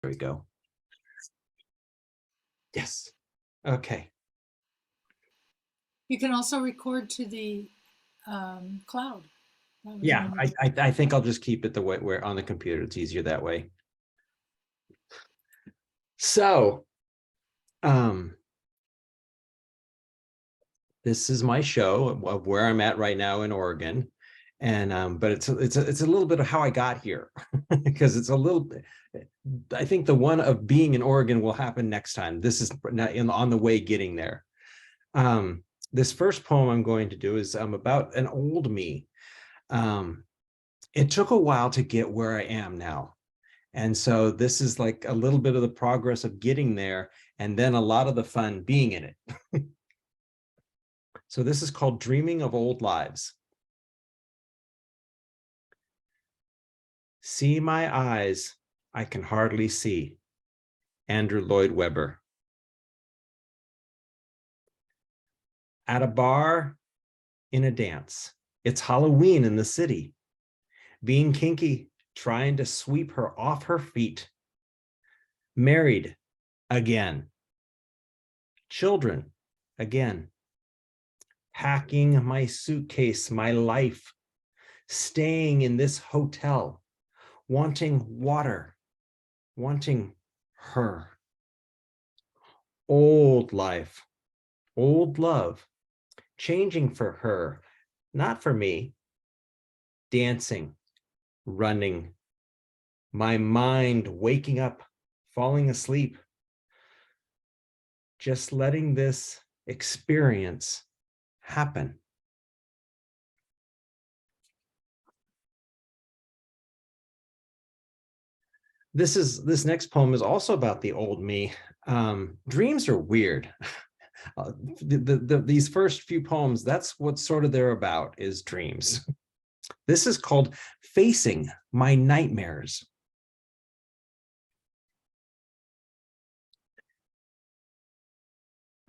There we go. Yes. Okay. You can also record to the cloud. Yeah, I think I'll just keep it the way where on the computer. It's easier that way. So, this is my show of where I'm at right now in Oregon, and but it's a little bit of how I got here because it's a little bit. I think the one of being in Oregon will happen next time. This is not on the way getting there. This first poem I'm going to do is about an old me. It took a while to get where I am now. And so this is like a little bit of the progress of getting there, and then a lot of the fun being in it. So this is called Dreaming of Old Lives. See my eyes, I can hardly see. Andrew Lloyd Webber. At a bar, in a dance. It's Halloween in the city. Being kinky, trying to sweep her off her feet. Married again. Children again. Packing my suitcase, my life. Staying in this hotel. Wanting water. Wanting her. Old life. Old love. Changing for her, not for me. Dancing, running, my mind waking up, falling asleep, just letting this experience happen. This next poem is also about the old me. Dreams are weird. These first few poems, that's what sort of they're about, is dreams. This is called Facing My Nightmares.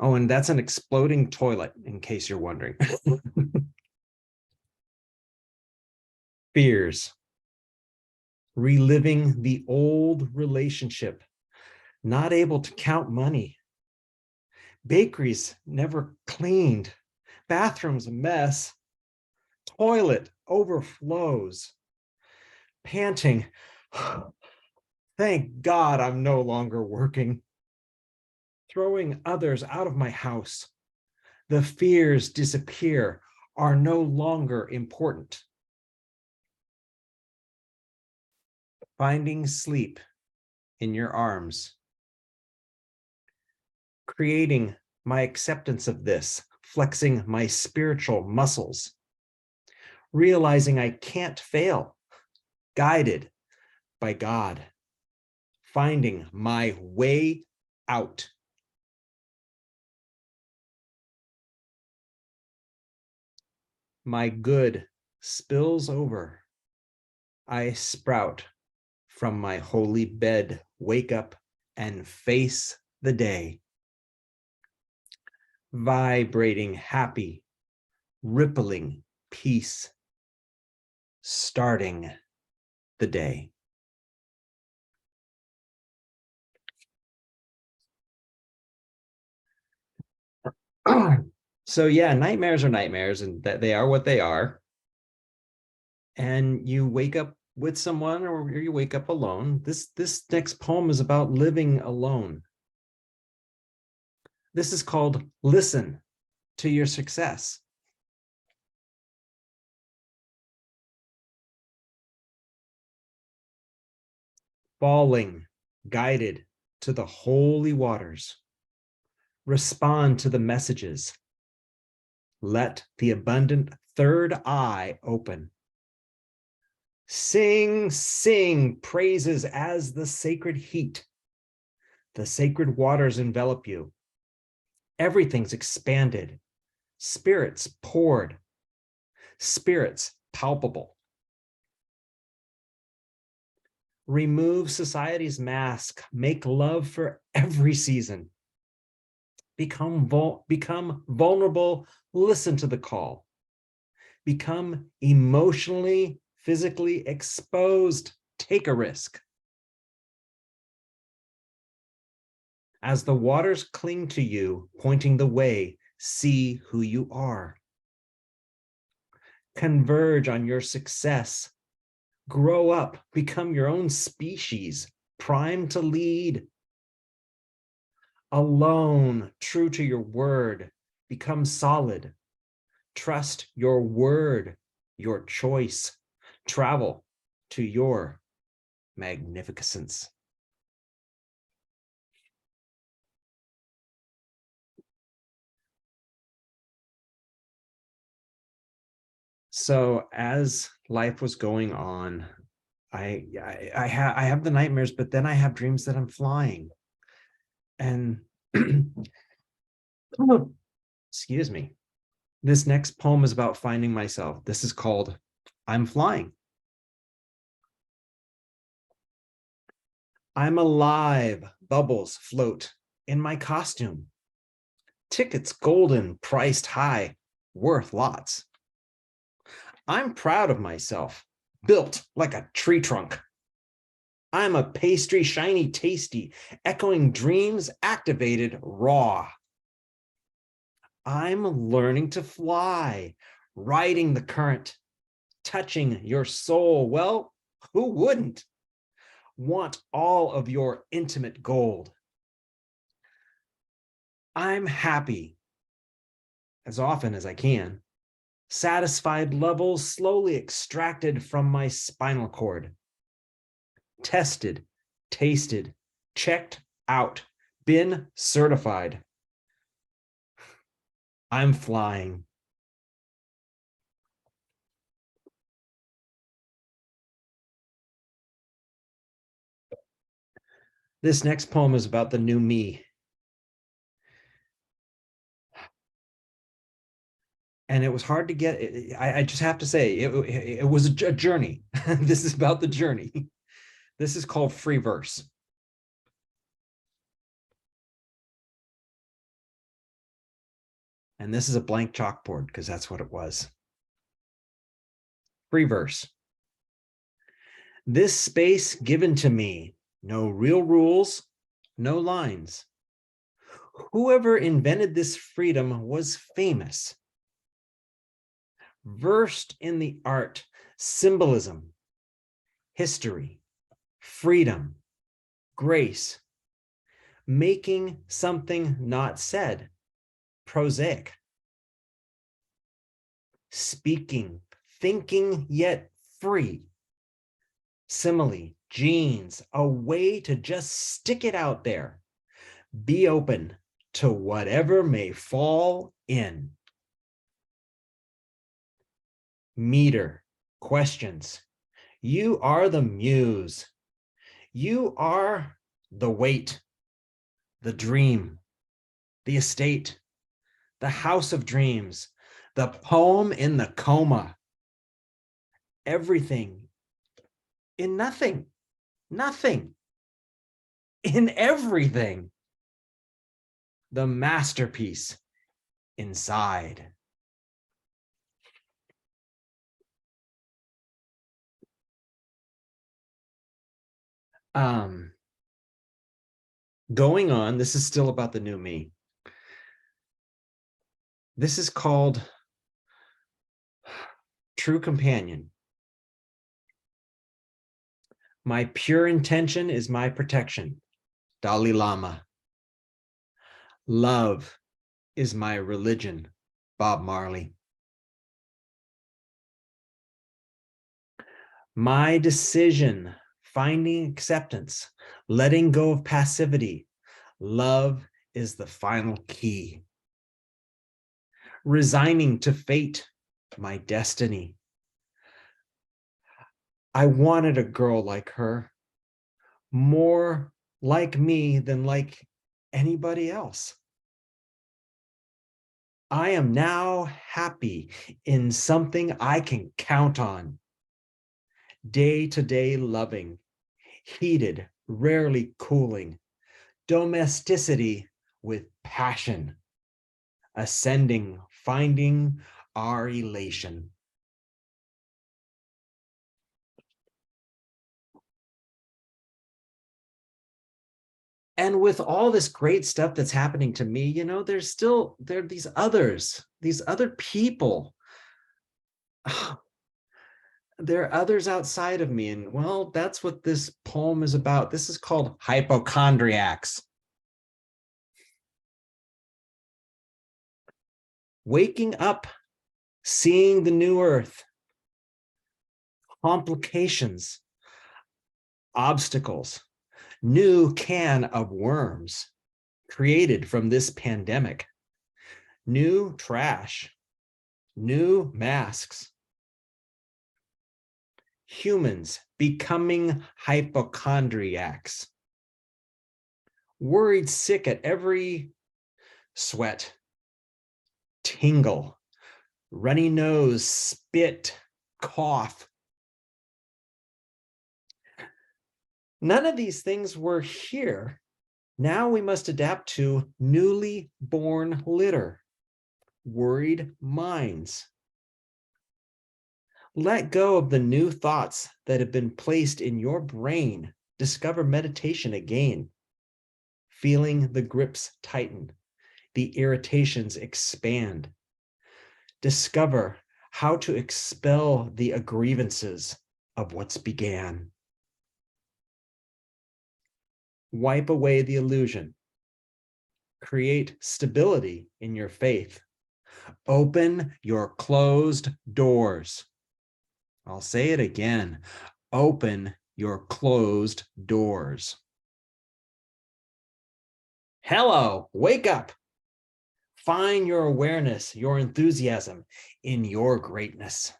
Oh, and that's an exploding toilet, in case you're wondering. Fears. Reliving the old relationship. Not able to count money. Bakeries never cleaned. Bathrooms a mess. Toilet overflows. Panting. Thank God I'm no longer working. Throwing others out of my house. The fears disappear, are no longer important. Finding sleep in your arms. Creating my acceptance of this, flexing my spiritual muscles. Realizing I can't fail, guided by God. Finding my way out. My good spills over. I sprout from my holy bed, wake up and face the day. Vibrating happy, rippling peace, starting the day. So yeah, nightmares are nightmares, and that they are what they are. And you wake up with someone, or you wake up alone. This next poem is about living alone. This is called Listen to Your Success. Falling, guided to the holy waters. Respond to the messages. Let the abundant third eye open. Sing, sing praises as the sacred heat. The sacred waters envelop you. Everything's expanded. Spirits poured. Spirits palpable. Remove society's mask. Make love for every season. Become vulnerable. Listen to the call. Become emotionally, physically exposed. Take a risk. As the waters cling to you, pointing the way, see who you are. Converge on your success. Grow up, become your own species, primed to lead. Alone, true to your word, become solid. Trust your word, your choice. Travel to your magnificence. So as life was going on, I have the nightmares, but then I have dreams that I'm flying. And excuse me. This next poem is about finding myself. This is called I'm Flying. I'm alive, bubbles float in my costume. Tickets golden, priced high, worth lots. I'm proud of myself, built like a tree trunk. I'm a pastry, shiny, tasty, echoing dreams activated raw. I'm learning to fly, riding the current, touching your soul. Well, who wouldn't want all of your intimate gold? I'm happy as often as I can. Satisfied levels slowly extracted from my spinal cord. Tested, tasted, checked out, been certified. I'm flying. This next poem is about the new me. And it was hard to get. I just have to say, it was a journey. This is about the journey. This is called Free Verse. And this is a blank chalkboard because that's what it was. Free verse. This space given to me, no real rules, no lines. Whoever invented this freedom was famous, versed in the art, symbolism, history, freedom, grace, making something not said, prosaic, speaking, thinking yet free, simile, genes, a way to just stick it out there, be open to whatever may fall in. Meter, questions. You are the muse. You are the weight, the dream, the estate, the house of dreams, the poem in the coma. Everything in nothing, nothing in everything. The masterpiece inside. Going on, this is still about the new me. This is called True Companion. My pure intention is my protection. Dalai Lama. Love is my religion. Bob Marley. My decision, finding acceptance, letting go of passivity. Love is the final key. Resigning to fate, my destiny. I wanted a girl like her, more like me than like anybody else. I am now happy in something I can count on. Day-to-day loving, heated, rarely cooling, domesticity with passion, ascending, finding our elation. And with all this great stuff that's happening to me, you know, there are these other people. There are others outside of me. And well, that's what this poem is about. This is called Hypochondriacs. Waking up, seeing the new earth, complications, obstacles, new can of worms created from this pandemic, new trash, new masks, humans becoming hypochondriacs, worried sick at every sweat, tingle, runny nose, spit, cough. None of these things were here. Now we must adapt to newly born litter, worried minds. Let go of the new thoughts that have been placed in your brain. Discover meditation again. Feeling the grips tighten, the irritations expand. Discover how to expel the grievances of what's began. Wipe away the illusion. Create stability in your faith. Open your closed doors. I'll say it again. Open your closed doors. Hello, wake up. Find your awareness, your enthusiasm in your greatness.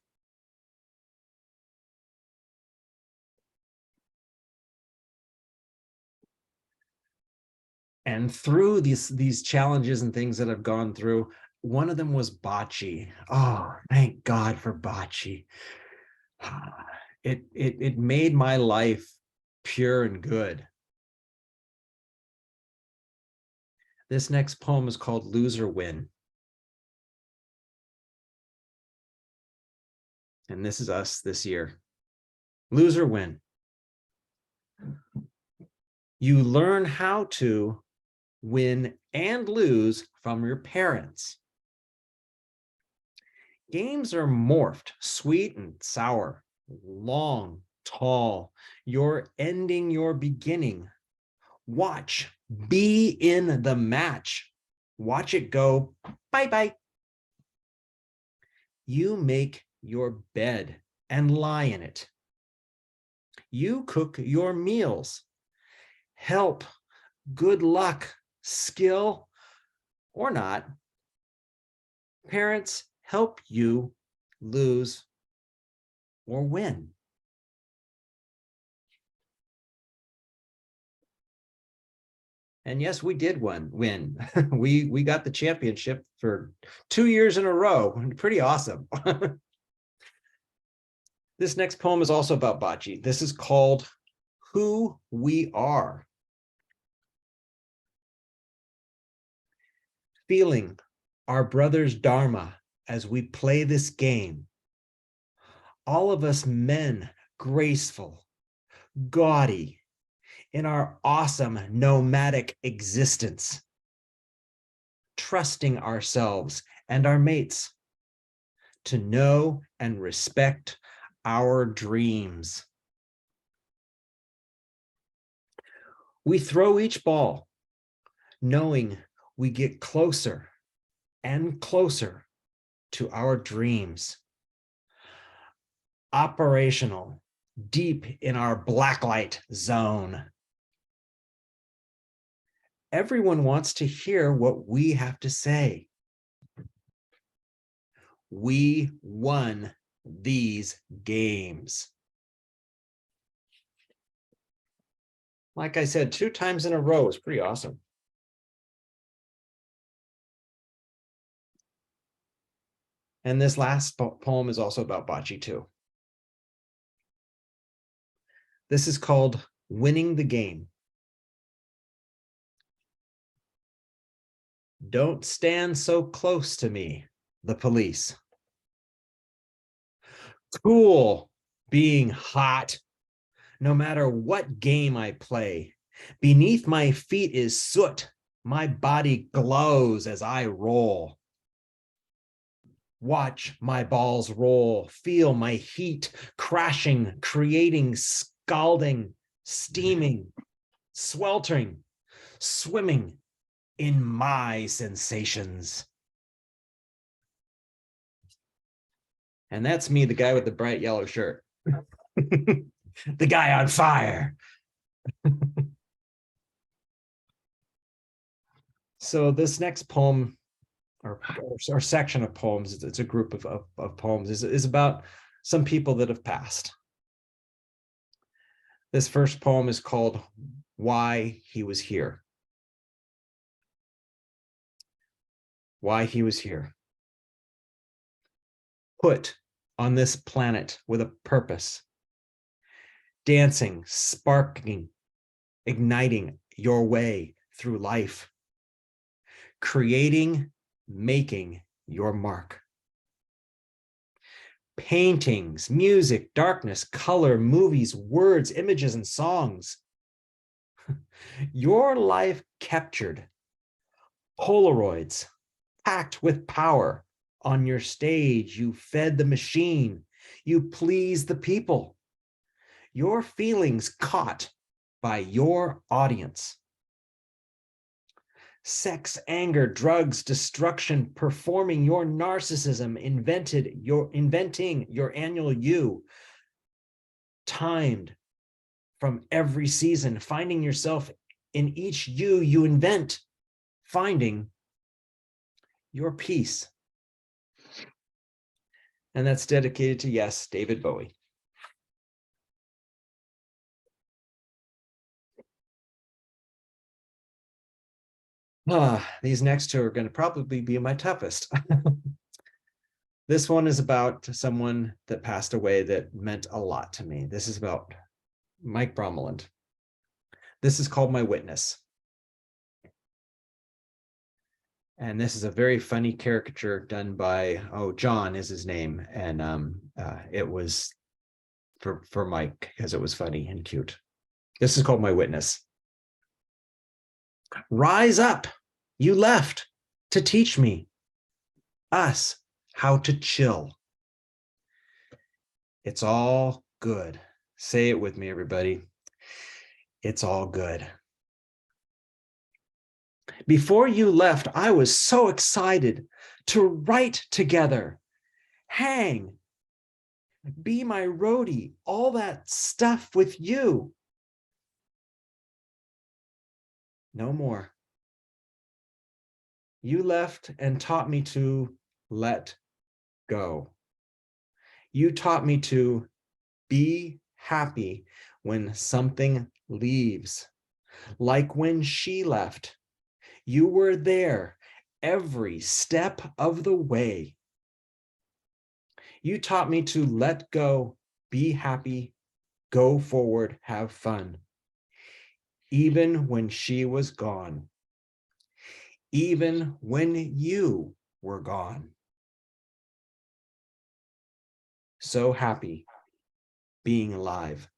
And through these challenges and things that I've gone through, one of them was bocce. Oh, thank God for bocce. It made my life pure and good. This next poem is called Lose or Win. And this is us this year. Lose or win. You learn how to win and lose from your parents. Games are morphed, sweet and sour, long, tall. You're ending your beginning. Watch, be in the match. Watch it go, bye-bye. You make your bed and lie in it. You cook your meals. Help, good luck, skill, or not. Parents help you lose or win. And yes, we did win. We got the championship for 2 years in a row. Pretty awesome. This next poem is also about bocce. This is called Who We Are. Feeling our brother's dharma as we play this game. All of us men, graceful, gaudy, in our awesome nomadic existence, trusting ourselves and our mates to know and respect our dreams. We throw each ball, knowing we get closer and closer to our dreams. Operational, deep in our blacklight zone. Everyone wants to hear what we have to say. We won these games. Like I said, 2 times in a row is pretty awesome. And this last poem is also about bocce too. This is called Winning the Game. Don't stand so close to me, the police. Cool being hot, no matter what game I play. Beneath my feet is soot. My body glows as I roll. Watch my balls roll. Feel my heat crashing, creating, scalding, steaming, sweltering, swimming in my sensations. And that's me, the guy with the bright yellow shirt. The guy on fire. So this next poem or section of poems, it's a group of poems, is about some people that have passed. This first poem is called Why He Was Here. Why he was here. Put on this planet with a purpose. Dancing, sparking, igniting your way through life. Creating, making your mark. Paintings, music, darkness, color, movies, words, images, and songs. Your life captured. Polaroids, packed with power. On your stage, you fed the machine. You pleased the people. Your feelings caught by your audience. Sex, anger, drugs, destruction, performing your narcissism, inventing your annual you, timed from every season, finding yourself in each you invent, finding your peace. And that's dedicated to, yes, David Bowie. These next two are going to probably be my toughest. This one is about someone that passed away that meant a lot to me. This is about Mike Bromeland. This is called My Witness. And this is a very funny caricature done by, John is his name. And it was for Mike because it was funny and cute. This is called My Witness. Rise up, you left to teach me, us, how to chill. It's all good. Say it with me, everybody. It's all good. Before you left, I was so excited to write together, hang, be my roadie, all that stuff with you. No more. You left and taught me to let go. You taught me to be happy when something leaves. Like when she left, you were there every step of the way. You taught me to let go, be happy, go forward, have fun. Even when she was gone. Even when you were gone. So happy being alive.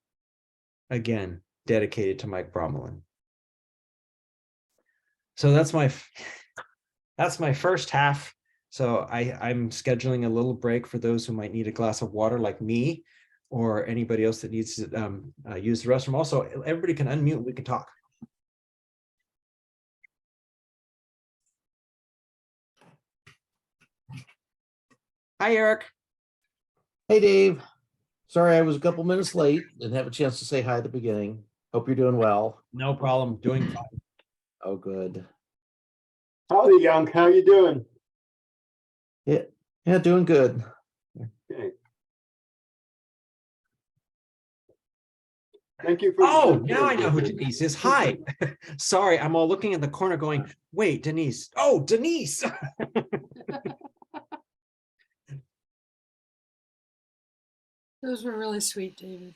Again, dedicated to Mike Bromeland. So that's my first half. So I'm scheduling a little break for those who might need a glass of water like me, or anybody else that needs to use the restroom. Also, everybody can unmute, we can talk. Hi, Eric. Hey, Dave. Sorry I was a couple minutes late. Didn't have a chance to say hi at the beginning. Hope you're doing well. No problem, doing fine. Oh, good. Howdy, Young. How you doing? Yeah, doing good. Okay. Thank you for. Oh, now I know who Denise is. Hi. Sorry, I'm all looking in the corner going, wait, Denise. Oh, Denise. Those were really sweet, David.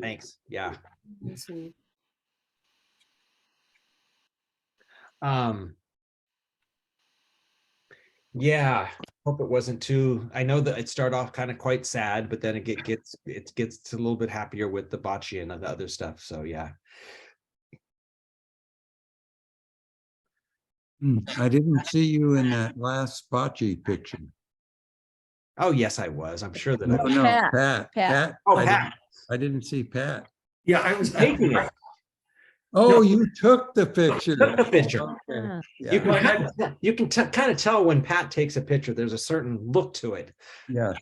Thanks. Yeah. Really sweet. Yeah, hope it wasn't too, I know that it started off kind of quite sad, but then it gets a little bit happier with the bocce and the other stuff. So yeah. I didn't see you in that last bocce picture. Oh, yes, I was. I'm sure that I No, was. no, Pat, Pat, Pat. Pat. Oh, I Pat. didn't- I didn't see Pat. Yeah, I was. Taking it. Oh, you took the picture. Took the picture. Okay, Ah, You yeah, can kind of tell when Pat takes a picture, there's a certain look to it, yeah.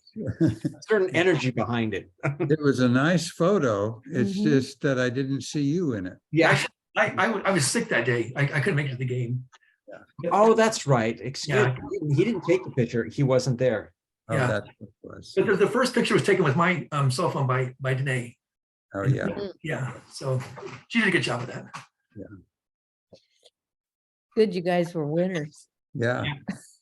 a certain energy behind it. It was a nice photo. It's Mhm. just that I didn't see you in it. Yeah. I was sick that day. I couldn't make it to the game. Oh, that's right. Excuse Yeah. me. He didn't take the picture. He wasn't there. Oh, Yeah. that's what it was. But the first picture was taken with my cell phone by Danae. Oh, yeah. Yeah, so she did a good job of that. good, you guys were winners. Yeah.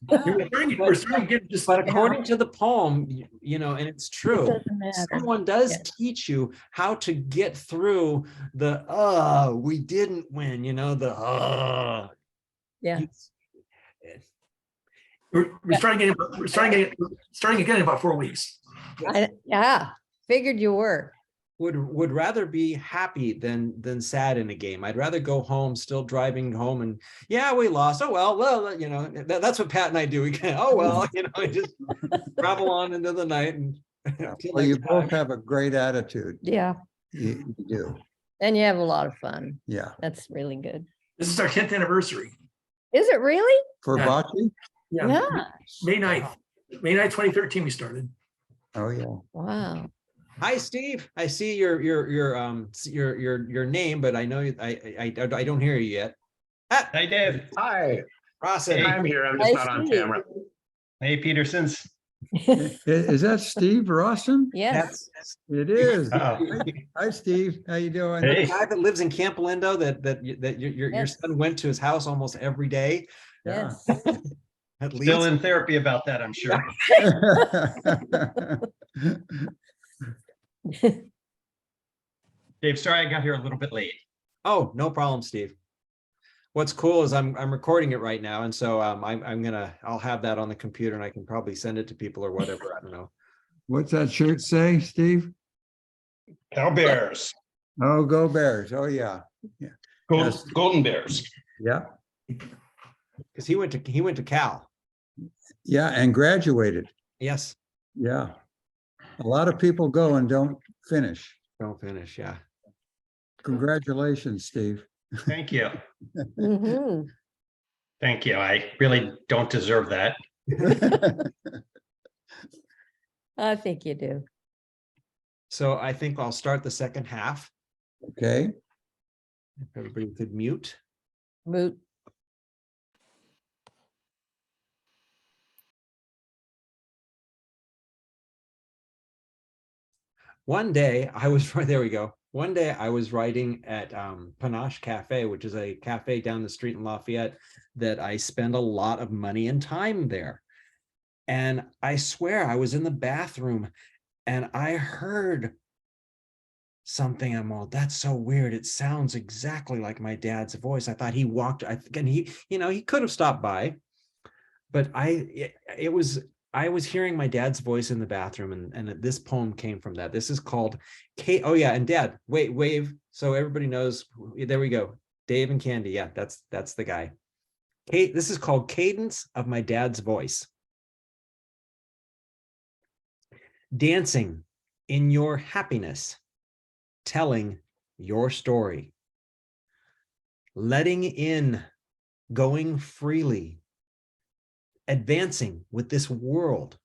We're starting to get just. But according to the poem, you know, and it's It true, doesn't matter. someone does Yeah. teach you how to get through the, we didn't win, you know, the, Yeah. We're starting again in about 4 weeks. Yeah, figured you were. would rather be happy than sad in a game. I'd rather go home, still driving home, and yeah, we lost. Oh well, you know, that's what Pat and I do. We can, oh well, you know, just travel on into the night and. till Well, you next time. both have a great attitude. Yeah, You do. and you have a lot of fun. Yeah. That's really good. This is our 10th anniversary. Is it really? For Yeah. bocce? Yeah, Yeah. May 9th, May 9th, 2013, we started. Oh, yeah. Wow. Hi, Steve. I see your name, but I know I don't hear you yet. Ah, Hi, Dave. Hi, Rawson. I'm here. I'm just I not on see. camera. Hey, Petersons. Is that Steve Rawson? Yes. It is. Oh. Hi, Steve. How you doing? Hey. The guy that lives in Camp Lindo that your Yes. son went to his house almost every day, Yeah. Yes. at least. Still in therapy about that, I'm sure. Dave, sorry I got here a little bit late. Oh, no problem, Steve. What's cool is I'm recording it right now, and so I'll have that on the computer, and I can probably send it to people or whatever. I don't know. What's that shirt say, Steve? Cow Bears, Oh, go Bears. Oh, yeah. Yes. Golden Bears. Yeah. Because he went to Cal. Yeah. And graduated. Yes, Yeah. A lot of people go and don't finish. don't finish. Yeah. Congratulations, Steve. Thank you. Mhm. Thank you. I really don't deserve that. I think you do. So I think I'll start the second half. Okay. If everybody could mute. Moot. One day I was there we go. One day I was writing at Panache Cafe, which is a cafe down the street in Lafayette that I spend a lot of money and time there. And I swear I was in the bathroom and I heard something. I'm all, that's so weird. It sounds exactly like my dad's voice. I thought he walked, and he, you know, he could have stopped by, but I was hearing my dad's voice in the bathroom, and this poem came from that. This is called oh yeah, and Dad, wave. So everybody knows, there we go. Dave and Candy. Yeah, that's the guy. This is called Cadence of My Dad's Voice. Dancing in your happiness, telling your story, letting in, going freely, advancing with this world,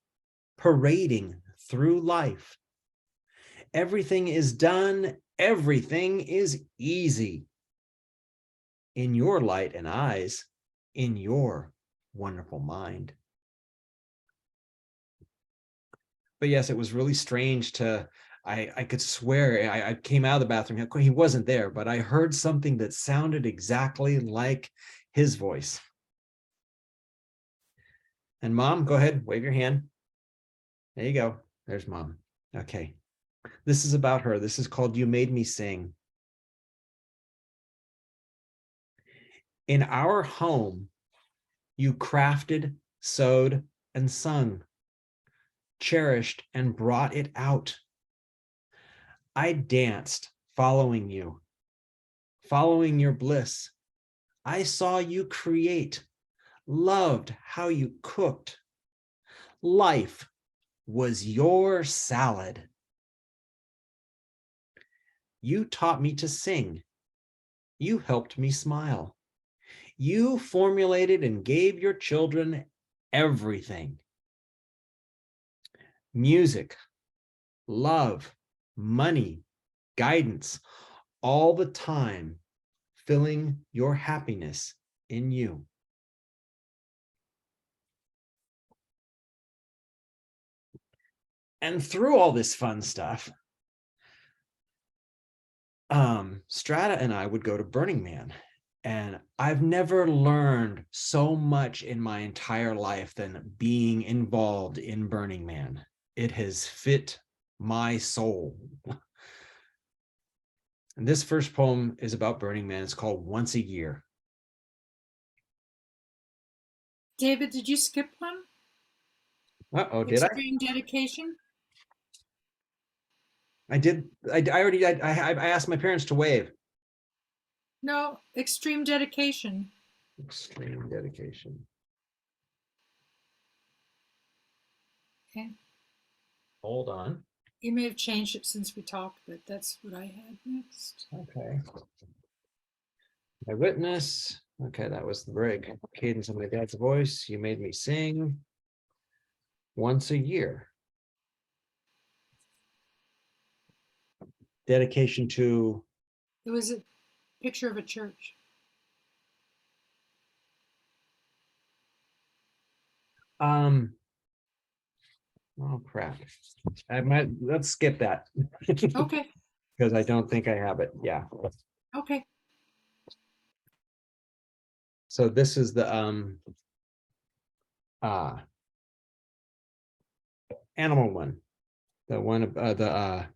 parading through life. Everything is done, everything is easy. In your light and eyes, in your wonderful mind. But yes, it was really strange to, I could swear, I came out of the bathroom, he wasn't there, but I heard something that sounded exactly like his voice. And Mom, go ahead, wave your hand. There you go. There's Mom. Okay. This is about her. This is called You Made Me Sing. In our home, you crafted, sewed, and sung, cherished and brought it out. I danced following you, following your bliss. I saw you create loved how you cooked. Life was your salad. You taught me to sing. You helped me smile. You formulated and gave your children everything. Music, love, money, guidance, all the time filling your happiness in you. And through all this fun stuff, Strata and I would go to Burning Man. And I've never learned so much in my entire life than being involved in Burning Man. It has fit my soul. And this first poem is about Burning Man. It's called Once a Year. David, did you skip one? Uh-oh, did I? Extreme dedication? I did. I already, I asked my parents to wave. No, extreme dedication. Extreme dedication. Okay. Hold on. You may have changed it since we talked, but that's what I had next. Okay. My witness. Okay, that was the break. Cadence of my dad's voice. You made me sing. Once a year. Dedication to. It was a picture of a church. Oh crap. Let's skip that. Okay, Because I don't think I have it. Yeah. okay. So this is the animal one. The one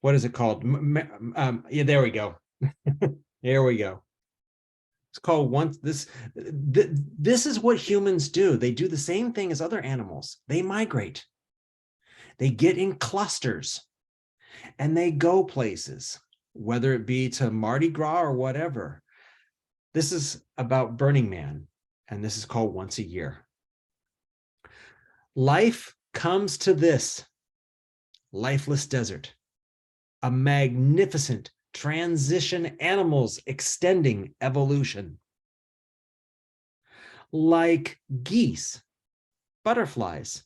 what is it called? Yeah, there we go. There we go. It's called once this is what humans do. They do the same thing as other animals. They migrate. They get in clusters and they go places, whether it be to Mardi Gras or whatever. This is about Burning Man, and this is called Once a Year. Life comes to this lifeless desert, a magnificent transition, animals extending evolution. Like geese, butterflies,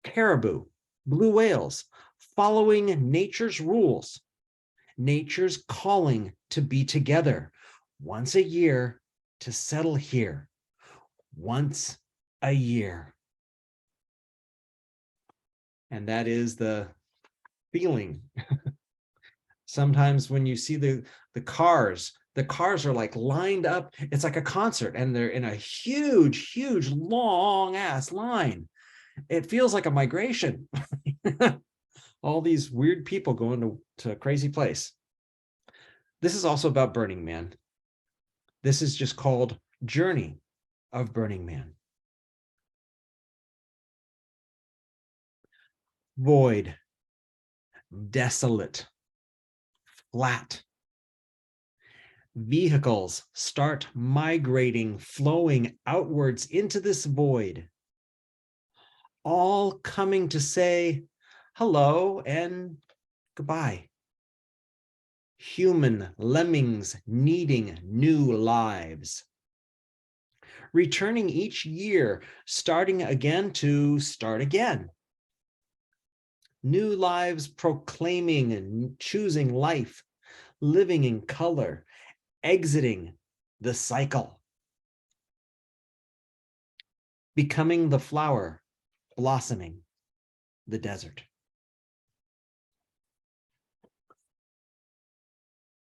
caribou, blue whales, following nature's rules, nature's calling to be together once a year to settle here, once a year. And that is the feeling. Sometimes when you see the cars are like lined up. It's like a concert and they're in a huge, huge, long ass line. It feels like a migration. All these weird people going to a crazy place. This is also about Burning Man. This is just called Journey of Burning Man. Void, desolate, flat. Vehicles start migrating, flowing outwards into this void, all coming to say hello and goodbye. Human lemmings needing new lives. Returning each year, starting again to start again. New lives proclaiming and choosing life, living in color, exiting the cycle. Becoming the flower, blossoming the desert.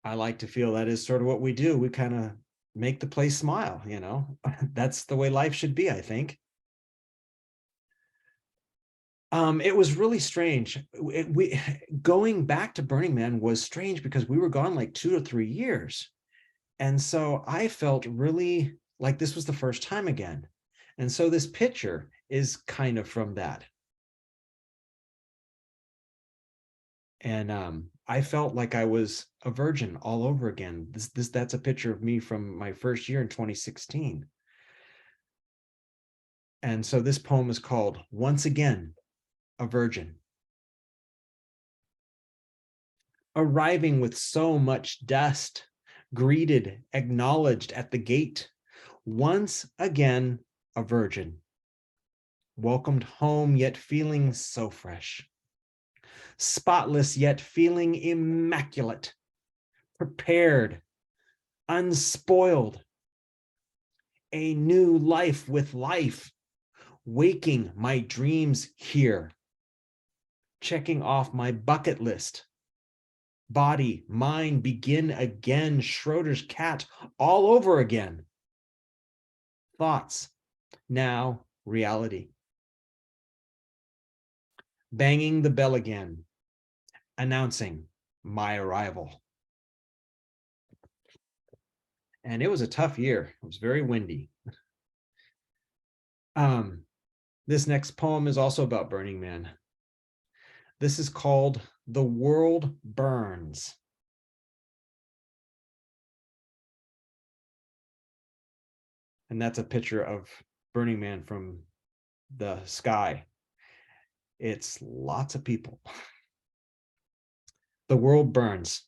I like to feel that is sort of what we do. We kind of make the place smile, you know. That's the way life should be, I think. It was really strange. Going back to Burning Man was strange because we were gone like 2 or 3 years. And so I felt really like this was the first time again. And so this picture is kind of from that. And I felt like I was a virgin all over again. That's a picture of me from my first year in 2016. And so this poem is called Once Again, a Virgin. Arriving with so much dust, greeted, acknowledged at the gate, once again a virgin. Welcomed home, yet feeling so fresh. Spotless, yet feeling immaculate. Prepared, unspoiled. A new life with life. Waking my dreams here. Checking off my bucket list. Body, mind, begin again. Schroeder's cat all over again. Thoughts, now reality. Banging the bell again, announcing my arrival. And it was a tough year. It was very windy. This next poem is also about Burning Man. This is called The World Burns. And that's a picture of Burning Man from the sky. It's lots of people. The world burns.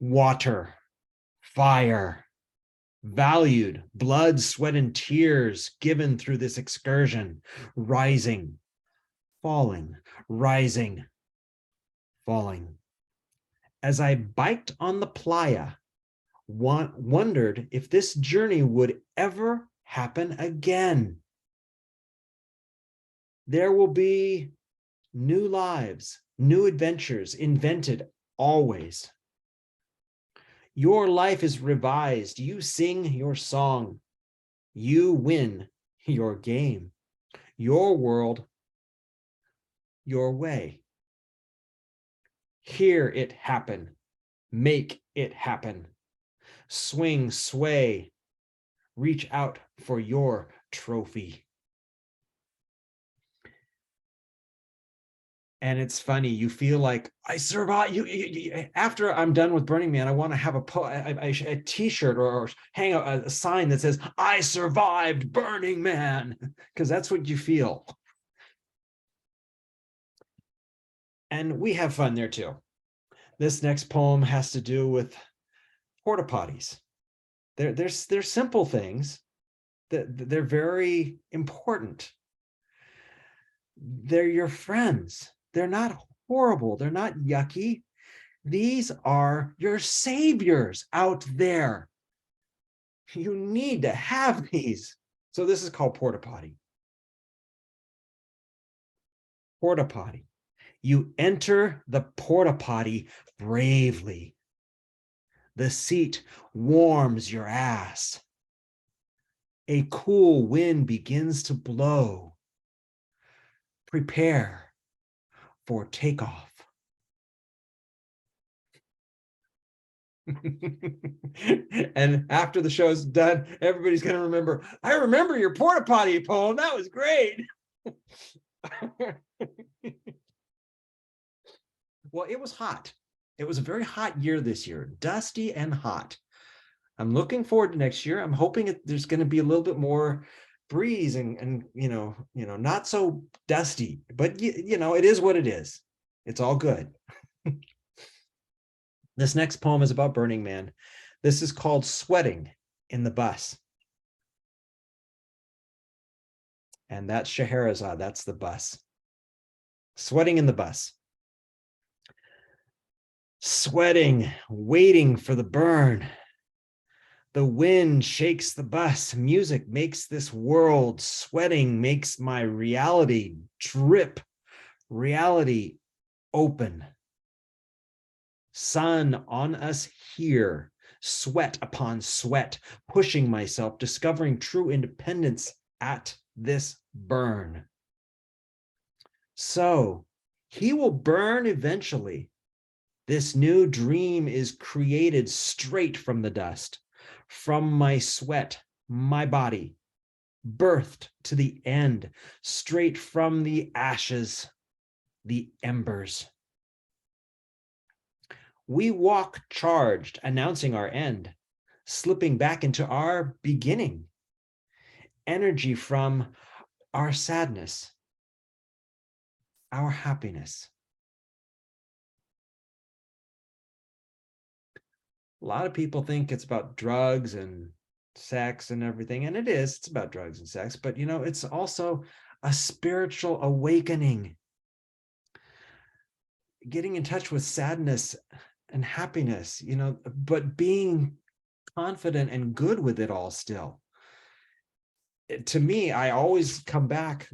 Water, fire, valued, blood, sweat, and tears given through this excursion, rising, falling, rising, falling. As I biked on the playa, wondered if this journey would ever happen again. There will be new lives, new adventures invented always. Your life is revised. You sing your song. You win your game. Your world, your way. Hear it happen. Make it happen. Swing, sway. Reach out for your trophy. And it's funny, you feel like I survived. After I'm done with Burning Man, I want to have a t-shirt or hang a sign that says, I survived Burning Man, because that's what you feel. And we have fun there too. This next poem has to do with porta potties. They're simple things. They're very important. They're your friends. They're not horrible. They're not yucky. These are your saviors out there. You need to have these. So this is called porta potty. Porta potty. You enter the porta potty bravely. The seat warms your ass. A cool wind begins to blow. Prepare for takeoff. And after the show's done, everybody's going to remember, I remember your porta potty poem. That was great. Well, it was hot. It was a very hot year this year, dusty and hot. I'm looking forward to next year. I'm hoping there's going to be a little bit more breeze and not so dusty, but it is what it is. It's all good. This next poem is about Burning Man. This is called Sweating in the Bus. And that's Scheherazade, that's the bus. Sweating in the bus. Sweating, waiting for the burn. The wind shakes the bus. Music makes this world. Sweating makes my reality drip. Reality open. Sun on us here. Sweat upon sweat. Pushing myself. Discovering true independence at this burn. So he will burn eventually. This new dream is created straight from the dust. From my sweat, my body, birthed to the end, straight from the ashes, the embers. We walk charged, announcing our end, slipping back into our beginning. Energy from our sadness, our happiness. A lot of people think it's about drugs and sex and everything, and it is. It's about drugs and sex, but you know, it's also a spiritual awakening. Getting in touch with sadness and happiness, you know, but being confident and good with it all still. To me, I always come back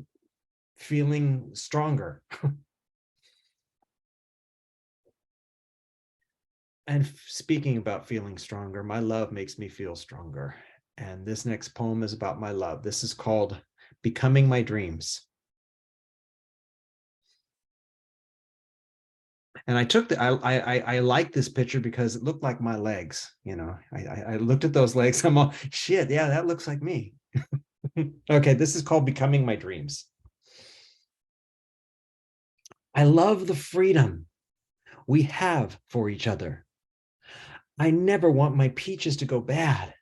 feeling stronger. And speaking about feeling stronger, my love makes me feel stronger. And this next poem is about my love. This is called Becoming My Dreams. And I took I like this picture because it looked like my legs. You know, I looked at those legs. I'm all, shit, yeah, that looks like me. Okay, this is called Becoming My Dreams. I love the freedom we have for each other. I never want my peaches to go bad.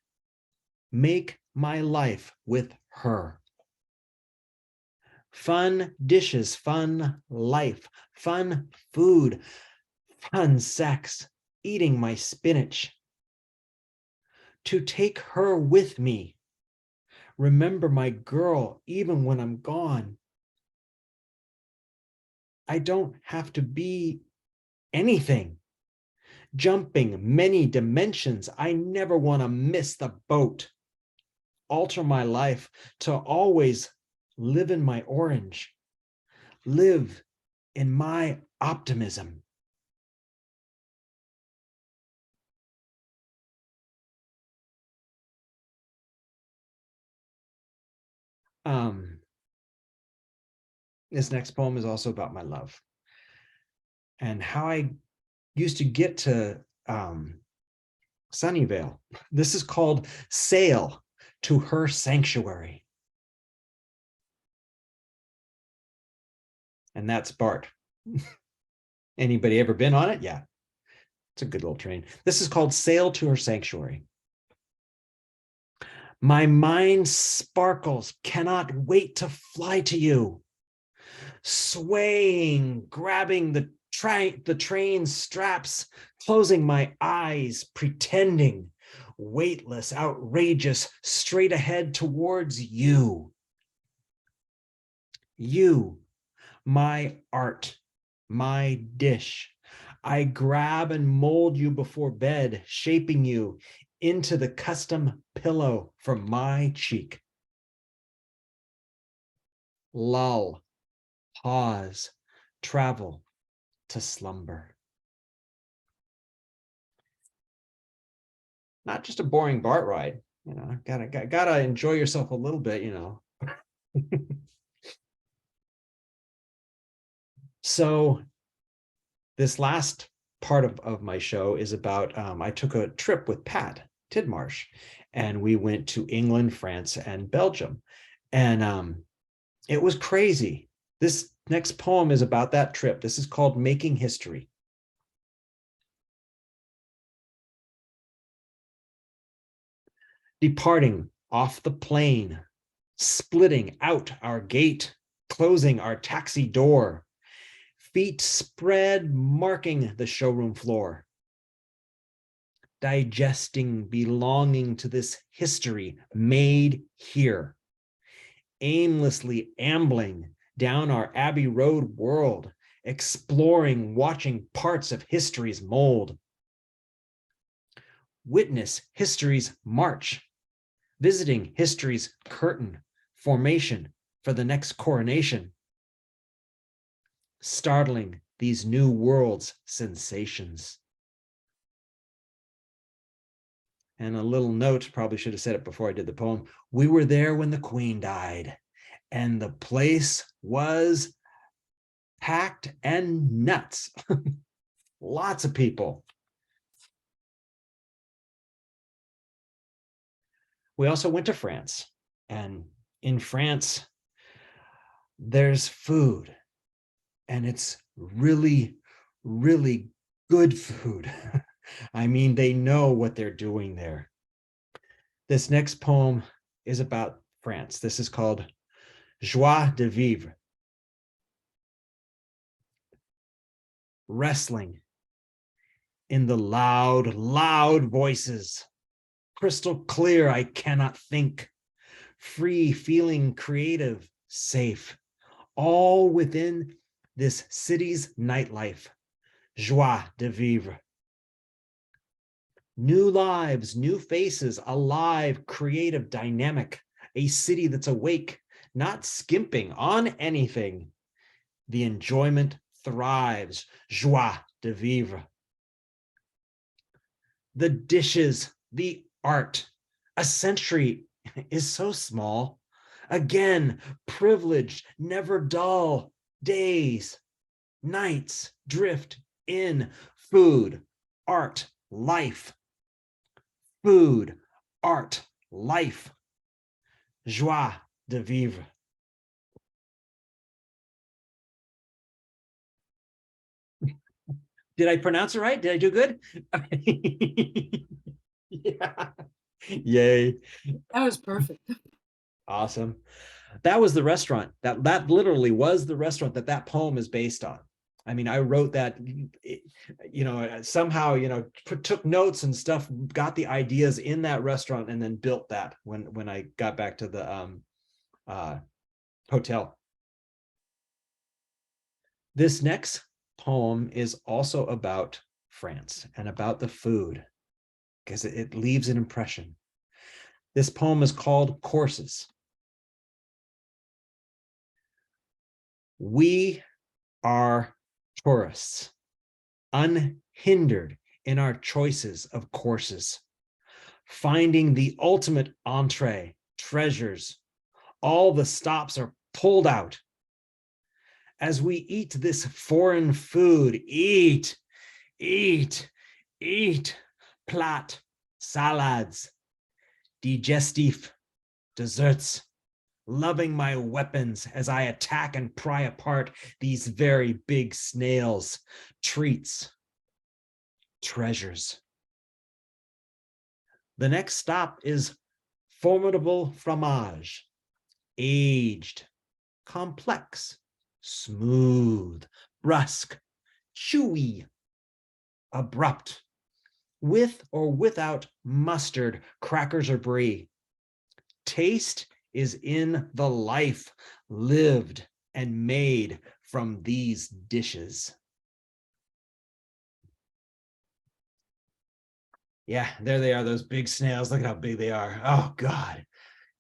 Make my life with her. Fun dishes, fun life, fun food, fun sex, eating my spinach. To take her with me. Remember my girl even when I'm gone. I don't have to be anything. Jumping many dimensions, I never want to miss the boat. Alter my life to always live in my orange. Live in my optimism. This next poem is also about my love and how I used to get to Sunnyvale. This is called Sail to Her Sanctuary. And that's Bart. Anybody ever been on it? Yeah, it's a good little train. This is called Sail to Her Sanctuary. My mind sparkles, cannot wait to fly to you. Swaying, grabbing the train straps, closing my eyes, pretending, weightless, outrageous, straight ahead towards you. You, my art, my dish. I grab and mold you before bed, shaping you into the custom pillow for my cheek. Lull, pause, travel to slumber. Not just a boring BART ride, you know, gotta enjoy yourself a little bit, you know. So this last part of my show is about, I took a trip with Pat Tidmarsh and we went to England, France, and Belgium. And it was crazy. This next poem is about that trip. This is called Making History. Departing off the plane, splitting out our gate, closing our taxi door, feet spread, marking the showroom floor. Digesting, belonging to this history made here. Aimlessly ambling down our Abbey Road world, exploring, watching parts of history's mold. Witness history's march, visiting history's curtain, formation for the next coronation. Startling these new world's sensations. And a little note, probably should have said it before I did the poem. We were there when the Queen died, and the place was packed and nuts. Lots of people. We also went to France, and in France, there's food, and it's really, really good food. I mean, they know what they're doing there. This next poem is about France. This is called Joie de Vivre. Wrestling in the loud, loud voices. Crystal clear, I cannot think. Free, feeling creative, safe. All within this city's nightlife. Joie de vivre. New lives, new faces, alive, creative, dynamic. A city that's awake, not skimping on anything. The enjoyment thrives. Joie de vivre. The dishes, the art. A century is so small. Again, privileged, never dull. Days, nights drift in. Food, art, life. Food, art, life. Joie de vivre. Did I pronounce it right? Did I do good? Yeah. Yay. That was perfect. Awesome. That was the restaurant. That literally was the restaurant that poem is based on. I mean, I wrote that, somehow, took notes and stuff, got the ideas in that restaurant, and then built that when I got back to the hotel. This next poem is also about France and about the food, because it leaves an impression. This poem is called Courses. We are tourists, unhindered in our choices of courses, finding the ultimate entree, treasures. All the stops are pulled out. As we eat this foreign food, eat, plat, salads, digestif, desserts, loving my weapons as I attack and pry apart these very big snails, treats, treasures. The next stop is formidable fromage, aged, complex, smooth, brusque, chewy, abrupt, with or without mustard, crackers, or brie. Taste is in the life lived and made from these dishes. Yeah, there they are, those big snails. Look at how big they are. Oh God,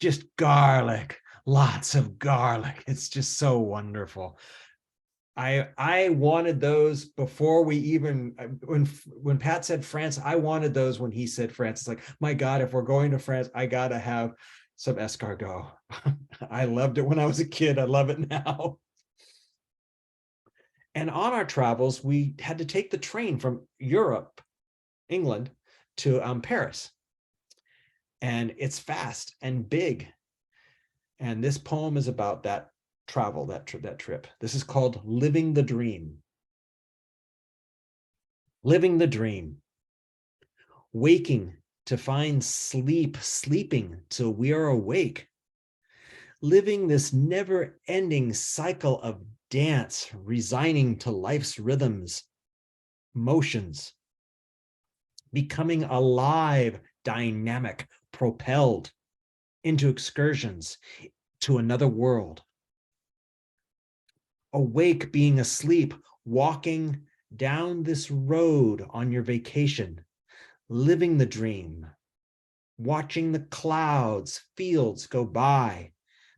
just garlic, lots of garlic. It's just so wonderful. I wanted those before we even, when Pat said France, I wanted those when he said France. It's like, my God, if we're going to France, I gotta have some escargot. I loved it when I was a kid. I love it now. And on our travels, we had to take the train from Europe, England, to Paris. And it's fast and big. And this poem is about that travel, that trip. This is called Living the Dream. Living the dream. Waking to find sleep, sleeping till we are awake. Living this never-ending cycle of dance, resigning to life's rhythms, motions. Becoming alive, dynamic, propelled into excursions to another world. Awake being asleep, walking down this road on your vacation, living the dream, watching the clouds, fields go by,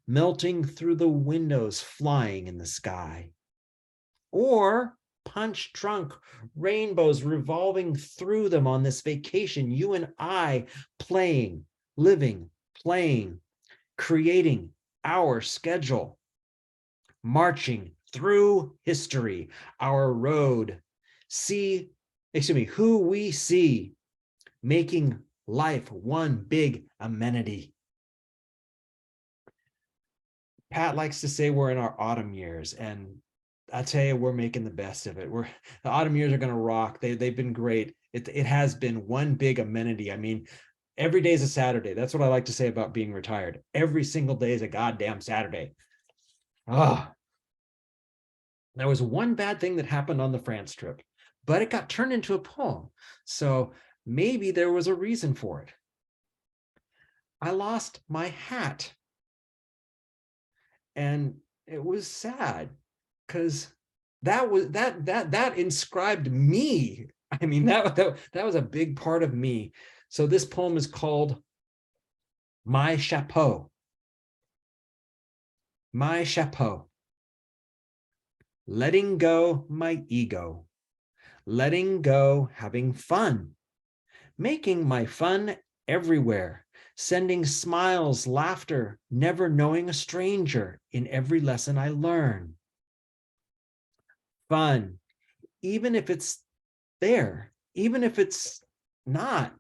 melting through the windows, flying in the sky. Or punch drunk, rainbows revolving through them on this vacation, you and I playing, living, playing, creating our schedule, marching through history, our road, who we see, making life one big amenity. Pat likes to say we're in our autumn years, and I tell you, we're making the best of it. The autumn years are going to rock. They've been great. It has been one big amenity. I mean, every day is a Saturday. That's what I like to say about being retired. Every single day is a goddamn Saturday. Ah, there was one bad thing that happened on the France trip, but it got turned into a poem. So maybe there was a reason for it. I lost my hat. And it was sad because that inscribed me. I mean, that was a big part of me. So this poem is called My Chapeau. My chapeau. Letting go my ego. Letting go having fun. Making my fun everywhere. Sending smiles, laughter, never knowing a stranger in every lesson I learn. Fun, even if it's there, even if it's not.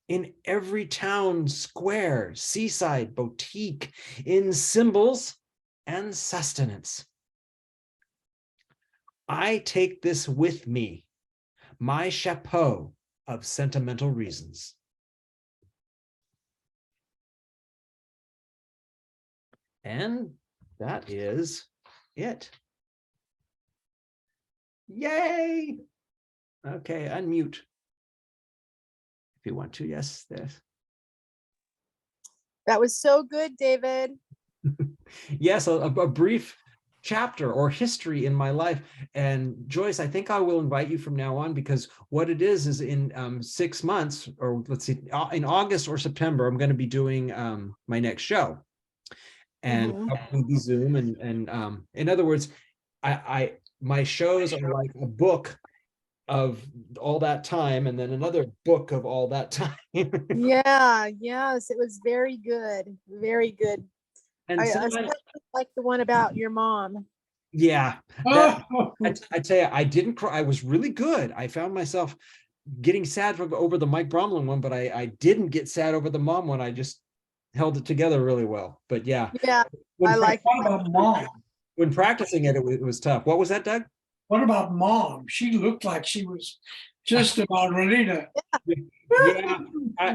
In every town, square, seaside, boutique, in symbols and sustenance. I take this with me, my chapeau of sentimental reasons. And that is it. Yay! Okay, unmute. If you want to, yes, yes. That was so good, David. Yes, a brief chapter or history in my life. And Joyce, I think I will invite you from now on, because what it is in 6 months, or let's see, in August or September, I'm going to be doing my next show. And probably be Zoom, and in other words, my shows are like a book of all that time, and then another book of all that time. Yeah, yes, it was very good, very good. And I sometimes, especially like the one about your mom. yeah, I tell you, I didn't cry. I was really good. I found myself getting sad over the Mike Bromlin one, but I didn't get sad over the mom one. I just held it together really well. But yeah, Yeah, I like What about mom? when practicing it, it was tough. What was that, Doug? What about mom? She looked like she was just about ready to. Yeah,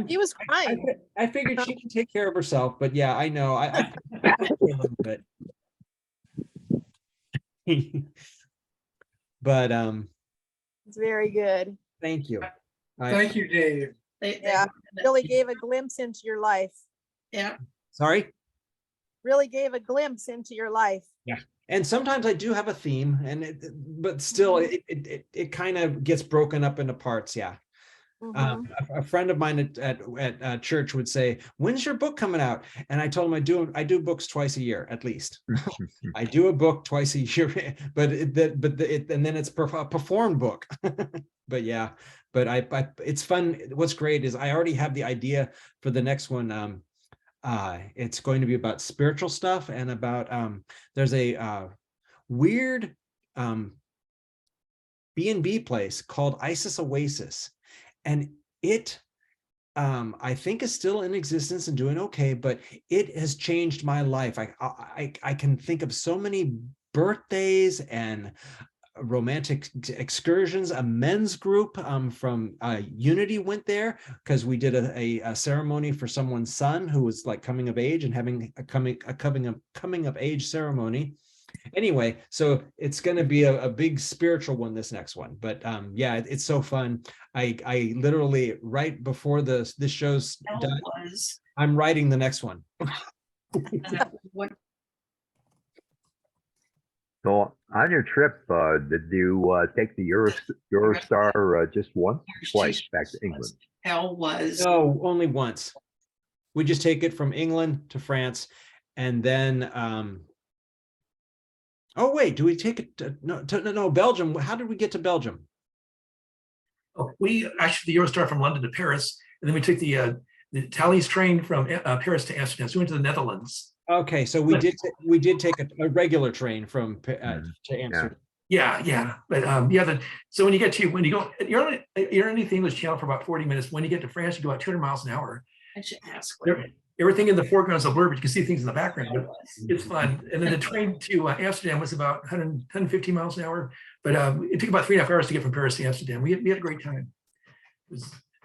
he was crying. I figured she can take care of herself, but yeah, I know. I a little bit. But It's very good. thank you. Thank you, Dave. Yeah, really gave a glimpse into your life. Yeah. Sorry. Really gave a glimpse into your life. Yeah. And sometimes I do have a theme, and but still it kind of gets broken up into parts. Yeah. Mhm. A friend of mine at church would say, "When's your book coming out?" And I told him I do books twice a year at least. I do a book twice a year, but and then it's a performed book. But yeah, but it's fun. What's great is I already have the idea for the next one. It's going to be about spiritual stuff, and about there's a weird B&B place called Isis Oasis. And it, I think, is still in existence and doing okay, but it has changed my life. I can think of so many birthdays and romantic excursions. A men's group from Unity went there because we did a ceremony for someone's son who was like coming of age and having a coming of age ceremony. Anyway, so it's going to be a big spiritual one, this next one. But yeah, it's so fun. I literally, right before this show's done, I'm writing the next one. So on your trip, did you take the Eurostar just once, twice back to England? No, only once. We just take it from England to France, and then oh wait, do we take it no, Belgium? How did we get to Belgium? Oh, we actually the Eurostar from London to Paris, and then we took the Thalys train from Paris to Amsterdam. So we went to the Netherlands. Okay, so we did take a regular train from to Amsterdam. Yeah. But yeah, so when you go, you're underneath the English Channel for about 40 minutes. When you get to France, you go about 200 miles an hour. I should ask. everything in the foreground is a blur, but you can see things in the background. But it's fun. And then the train to Amsterdam was about 150 miles an hour, but it took about 3.5 hours to get from Paris to Amsterdam. We had a great time.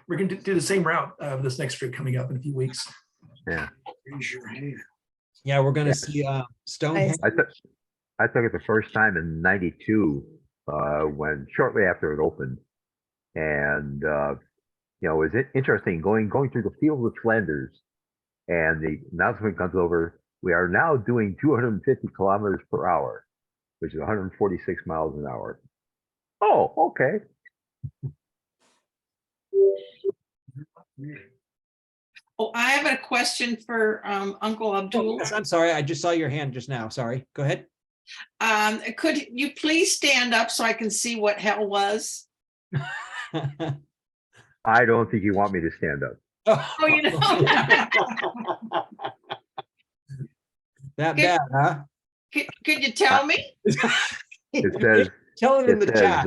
We're going to do the same route this next trip coming up in a few weeks. Yeah. Yeah, we're gonna see Stonehenge. I took it the first time in '92, when shortly after it opened. And, you know, it was interesting going through the field of Flanders, and the announcement comes over, we are now doing 250 kilometers per hour, which is 146 miles an hour. Oh, okay. Oh, I have a question for Uncle Abdul. Yes, I'm sorry, I just saw your hand just now. Sorry, go ahead. Could you please stand up so I can see what hell was? I don't think you want me to stand up. Oh, you know. That bad, huh? Could you tell me? It says, Tell it in the it chat.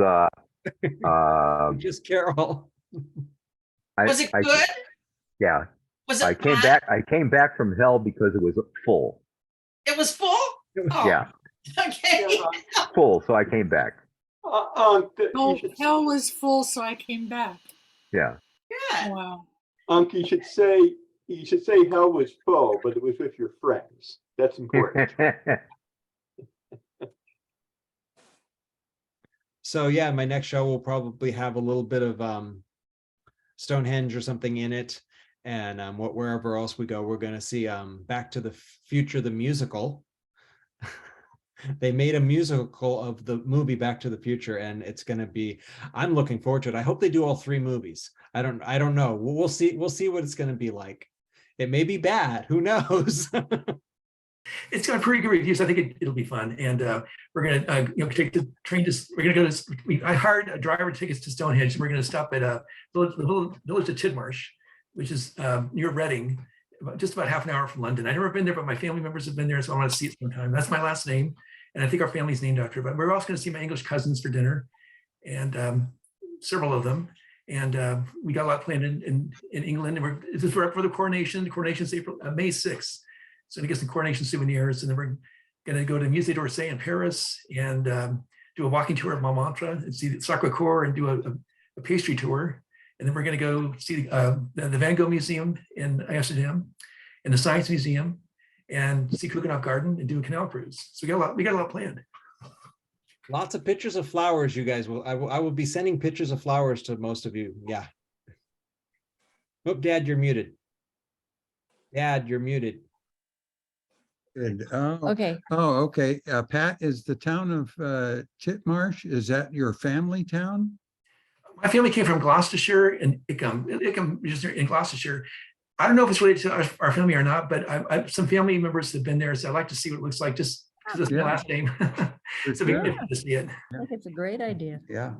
says, Just Carol. Was it good? Yeah, Was it I came bad? back. I came back from hell because it was full. It was full? Oh, Yeah, okay. full. So I came back. Oh, hell was full, so I came back. Yeah. Good. Wow. You should say hell was full, but it was with your friends. That's important. So yeah, my next show will probably have a little bit of Stonehenge or something in it, and wherever else we go, we're going to see Back to the Future, the musical. They made a musical of the movie Back to the Future, and it's going to be. I'm looking forward to it. I hope they do all 3 movies. I don't know. We'll see. We'll see what it's going to be like. It may be bad. Who knows? It's got pretty good reviews. I think it'll be fun. And we're going to take the train we're going to go to, I hired a driver to take us to Stonehenge. And we're going to stop at the village of Tidmarsh, which is near Reading, just about half an hour from London. I've never been there, but my family members have been there, so I want to see it sometime. That's my last name. And I think our family's named after it. But we're also going to see my English cousins for dinner, and several of them. And we got a lot planned in England. And we're up for the coronation. The coronation's May 6th. So to get some coronation souvenirs, and then we're going to go to Musée d'Orsay in Paris and do a walking tour of Montmartre and see the Sacré-Cœur and do a pastry tour. And then we're going to go see the Van Gogh Museum in Amsterdam and the Science Museum and see Keukenhof Garden and do a canal cruise. So we got a lot planned. Lots of pictures of flowers, you guys will. I will be sending pictures of flowers to most of you. Yeah. Oh, Dad, you're muted. Dad, you're muted. Good. Oh, Okay, okay. Pat, is the town of Titmarsh, is that your family town? My family came from Gloucestershire and Ickham just in Gloucestershire. I don't know if it's related to our family or not, but I some family members have been there, so I'd like to see what it looks like just because it's my Yeah. last name. So we Yeah. can see it. I think it's a great idea. Yeah.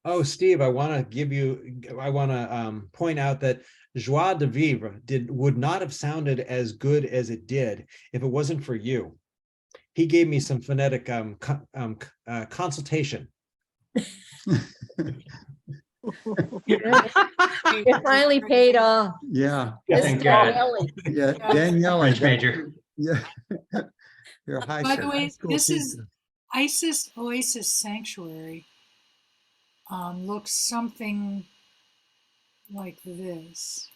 Oh, Steve, I want to point out that Joie de Vivre would not have sounded as good as it did if it wasn't for you. He gave me some phonetic consultation. It finally paid off. Yeah, This Thank is God. Danielle. yeah, Danielle. I French got- major. Yeah. You're a high. By the way, school this is teacher. Isis Oasis Sanctuary. Looks something like this.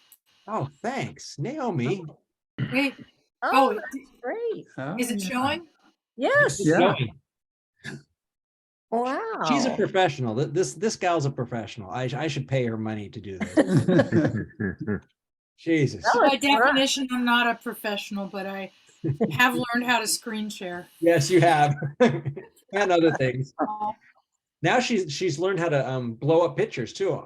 Oh, thanks, Naomi. Wait, Oh, oh, that's great. Oh, is it yeah. showing? Yes. Yeah. Wow. She's a professional. This gal's a professional. I should pay her money to do this. Jesus. Oh, By it's right. definition, I'm not a professional, but I have learned how to screen share. Yes, you have. And other things. Oh, Now she's learned how to blow up pictures too.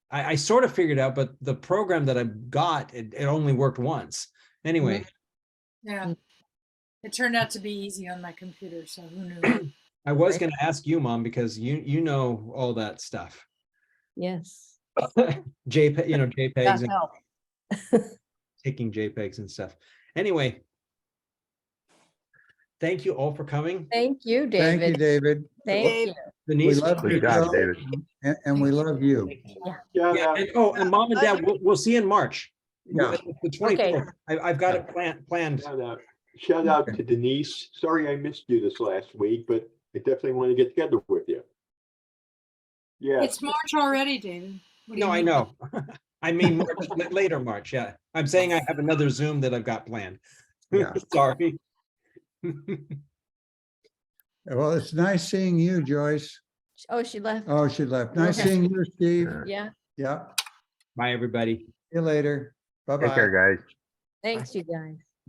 I sort of figured out, but the program that I got, it only worked once. Anyway, yeah. It turned out to be easy on my computer, so who knew? I was going to ask you, Mom, because you know all that stuff. Yes. JPEG, JPEGs That and helped. taking JPEGs and stuff. Anyway, thank you all for coming. Thank you, Thank you, David. David. Thank you. We Denise, love Good you, job, David. and we love you. Yeah, yeah, and Mom and Dad, we'll see you in March. Yeah. The 24th. I've got it planned. Shout out to Denise. Sorry I missed you this last week, but I definitely want to get together with you. Yeah, It's March already, David. What do you No, I mean? know. I mean, later March, yeah. I'm saying I have another Zoom that I've got planned. Yeah. Sorry. Well, it's nice seeing you, Joyce. Oh, she left. Oh, she left. Nice Okay. seeing you, Steve. Yeah. Yeah. Bye, everybody. See you later. Take Bye-bye. care, guys. Thanks, you guys.